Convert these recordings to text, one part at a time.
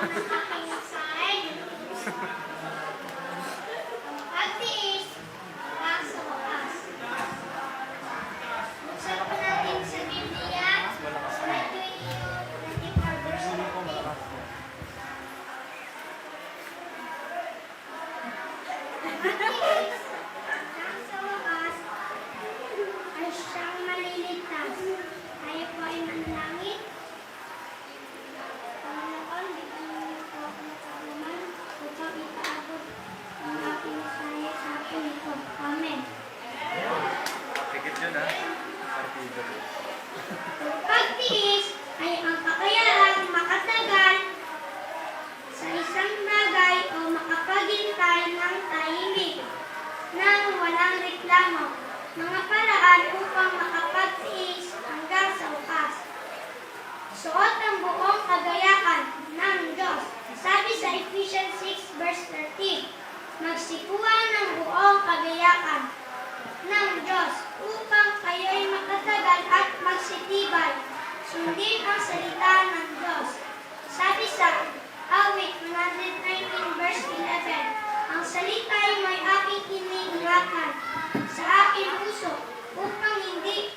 ng aking mensahe. Ang pagtiis hanggang sa wakas. Buksan po natin sa Biblia, sa Matthew 24 verse 14. Ang pagtiis hanggang sa wakas ay siyang maliligtas. Tayo po ay manalangin. Panginoon, bigyan niyo po ako ng kaalaman upang ipaabot ang aking mensahe sa akin ito. Amen. Tikit yun ha. Partido. Ang pagtiis ay ang kakayahang makatagal sa isang bagay o makapaghintay ng tahimik nang walang reklamo. Mga paraan upang makapagtiis hanggang sa wakas. Suot ang buong kagayahan ng Diyos. Sabi sa Ephesians 6 verse 13, magsikuhan ng buong kagayahan ng Diyos upang kayo'y makatagal at magsitibay. Sundin ang salita ng Diyos. Sabi sa Awit 119 verse 11, ang salita ay may aking iniingatan sa aking puso upang hindi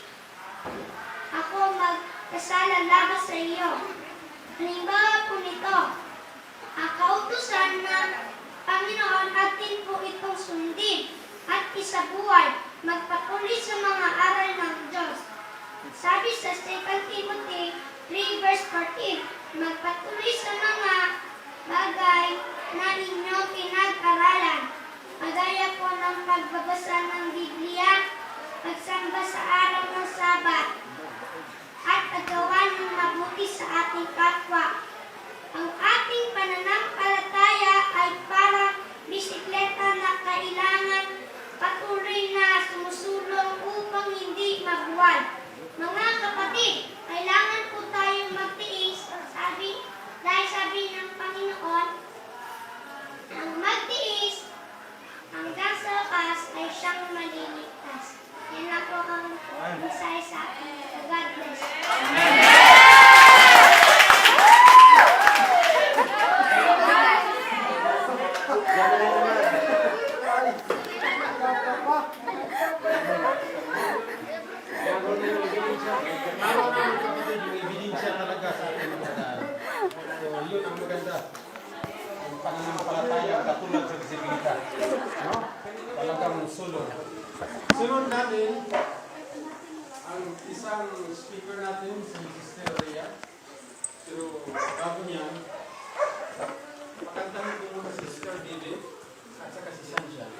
ako magkasala laban sa iyo. Halimbawa po nito, ang kautusan ng Panginoon atin po itong sundin at isabuhay, magpatuloy sa mga aral ng Diyos. Sabi sa 2 Timothy 3 verse 14, magpatuloy sa mga bagay na inyong pinag-aralan, kagaya po ng pagbabasa ng Biblia, pagsamba sa araw ng Sabat, at paggawa ng mabuti sa ating kapwa. Ang ating pananampalataya ay parang bisikleta na kailangan patuloy na sumusulong upang hindi mabuwal. Mga kapatid, kailangan po tayong magtiis, dahil sabi ng Panginoon, ang magtiis hanggang sa wakas ay siyang maliligtas. Yan na po ang mensahe sa akin. God bless. Yun ang maganda. Ang pananampalataya katulad sa disiplina. No? Talagang sulod. Sunod natin ang isang speaker natin, si Sister Rhea. Pero bago niyan, pakantahin ko muna si Sister Dede at saka si Sansha.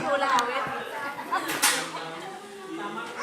Wala